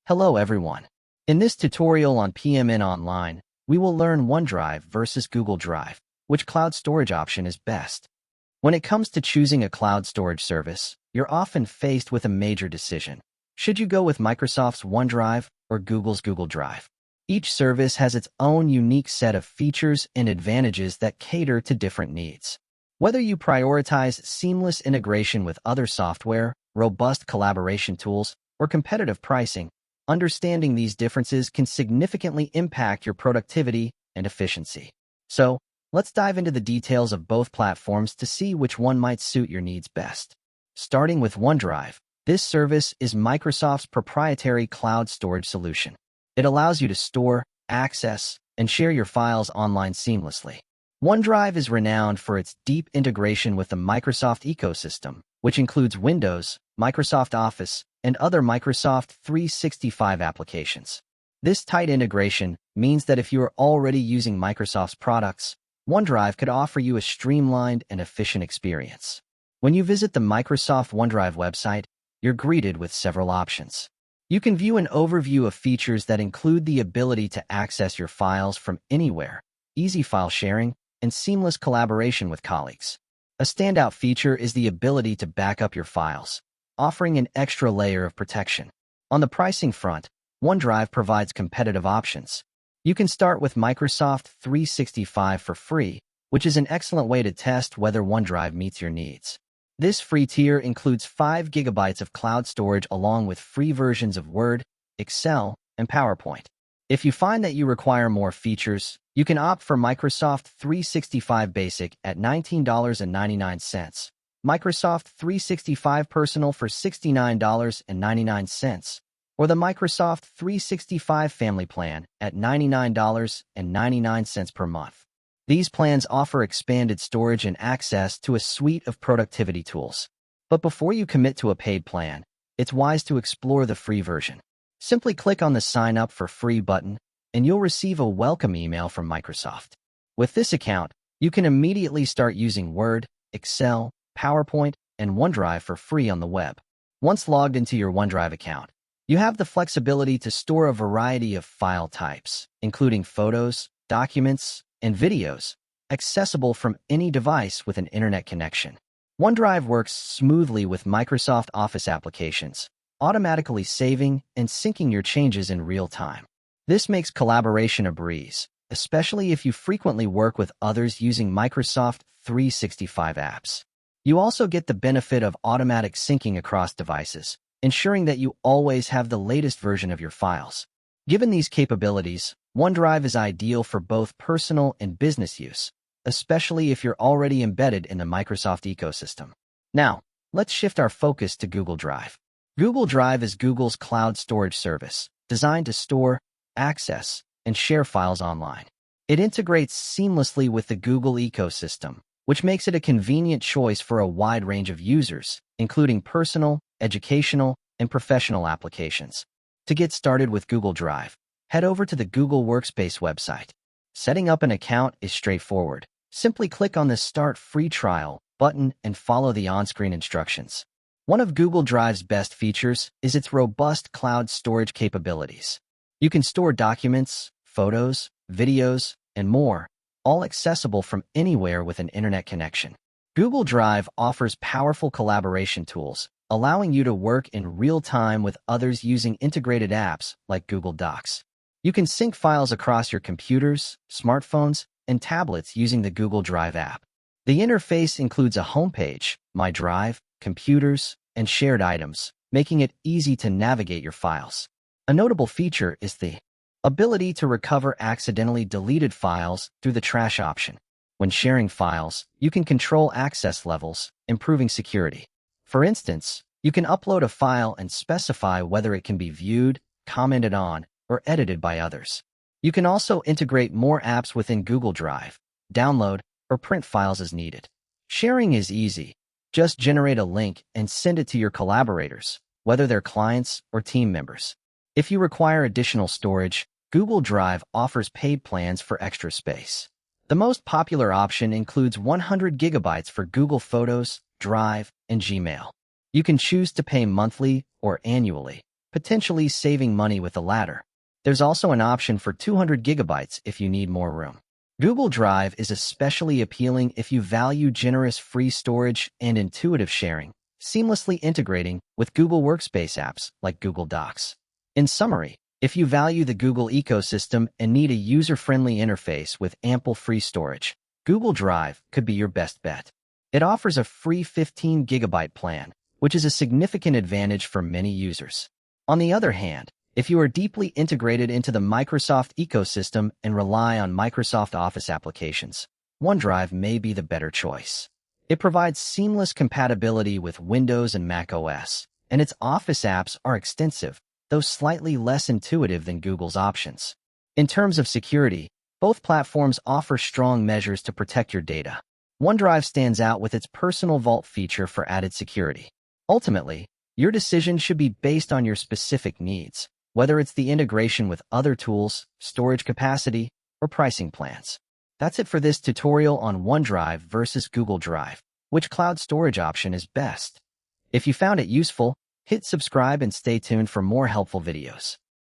Hello everyone. In this tutorial on PMN Online, we will learn OneDrive versus Google Drive, which cloud storage option is best. When it comes to choosing a cloud storage service, you're often faced with a major decision. Should you go with Microsoft's OneDrive or Google's Google Drive? Each service has its own unique set of features and advantages that cater to different needs. Whether you prioritize seamless integration with other software, robust collaboration tools, or competitive pricing, understanding these differences can significantly impact your productivity and efficiency. So, let's dive into the details of both platforms to see which one might suit your needs best. Starting with OneDrive, this service is Microsoft's proprietary cloud storage solution. It allows you to store, access, and share your files online seamlessly. OneDrive is renowned for its deep integration with the Microsoft ecosystem, which includes Windows, Microsoft Office, and other Microsoft 365 applications. This tight integration means that if you are already using Microsoft's products, OneDrive could offer you a streamlined and efficient experience. When you visit the Microsoft OneDrive website, you're greeted with several options. You can view an overview of features that include the ability to access your files from anywhere, easy file sharing, and seamless collaboration with colleagues. A standout feature is the ability to back up your files, offering an extra layer of protection. On the pricing front, OneDrive provides competitive options. You can start with Microsoft 365 for free, which is an excellent way to test whether OneDrive meets your needs. This free tier includes 5 GB of cloud storage along with free versions of Word, Excel, and PowerPoint. If you find that you require more features, you can opt for Microsoft 365 Basic at $19.99, Microsoft 365 Personal for $69.99, or the Microsoft 365 Family Plan at $99.99 per month. These plans offer expanded storage and access to a suite of productivity tools. But before you commit to a paid plan, it's wise to explore the free version. Simply click on the Sign Up for Free button, and you'll receive a welcome email from Microsoft. With this account, you can immediately start using Word, Excel, PowerPoint, and OneDrive for free on the web. Once logged into your OneDrive account, you have the flexibility to store a variety of file types, including photos, documents, and videos, accessible from any device with an internet connection. OneDrive works smoothly with Microsoft Office applications, automatically saving and syncing your changes in real time. This makes collaboration a breeze, especially if you frequently work with others using Microsoft 365 apps. You also get the benefit of automatic syncing across devices, ensuring that you always have the latest version of your files. Given these capabilities, OneDrive is ideal for both personal and business use, especially if you're already embedded in the Microsoft ecosystem. Now, let's shift our focus to Google Drive. Google Drive is Google's cloud storage service, designed to store, access, and share files online. It integrates seamlessly with the Google ecosystem, which makes it a convenient choice for a wide range of users, including personal, educational, and professional applications. To get started with Google Drive, head over to the Google Workspace website. Setting up an account is straightforward. Simply click on the Start Free Trial button and follow the on-screen instructions. One of Google Drive's best features is its robust cloud storage capabilities. You can store documents, photos, videos, and more, all accessible from anywhere with an internet connection. Google Drive offers powerful collaboration tools, allowing you to work in real time with others using integrated apps like Google Docs. You can sync files across your computers, smartphones, and tablets using the Google Drive app. The interface includes a homepage, My Drive, computers, and shared items, making it easy to navigate your files. A notable feature is the ability to recover accidentally deleted files through the trash option. When sharing files, you can control access levels, improving security. For instance, you can upload a file and specify whether it can be viewed, commented on, or edited by others. You can also integrate more apps within Google Drive, download, or print files as needed. Sharing is easy. Just generate a link and send it to your collaborators, whether they're clients or team members. If you require additional storage, Google Drive offers paid plans for extra space. The most popular option includes 100 GB for Google Photos, Drive, and Gmail. You can choose to pay monthly or annually. potentially saving money with the latter. There's also an option for 200 gigabytes if you need more room. Google Drive is especially appealing if you value generous free storage and intuitive sharing, seamlessly integrating with Google Workspace apps like Google Docs. In summary, if you value the Google ecosystem and need a user-friendly interface with ample free storage, Google Drive could be your best bet. It offers a free 15 gigabyte plan, which is a significant advantage for many users. On the other hand, if you are deeply integrated into the Microsoft ecosystem and rely on Microsoft Office applications, OneDrive may be the better choice. It provides seamless compatibility with Windows and Mac OS, and its Office apps are extensive, though slightly less intuitive than Google's options. In terms of security, both platforms offer strong measures to protect your data. OneDrive stands out with its Personal Vault feature for added security. Ultimately, your decision should be based on your specific needs, whether it's the integration with other tools, storage capacity, or pricing plans. That's it for this tutorial on OneDrive versus Google Drive. Which cloud storage option is best? If you found it useful, hit subscribe and stay tuned for more helpful videos.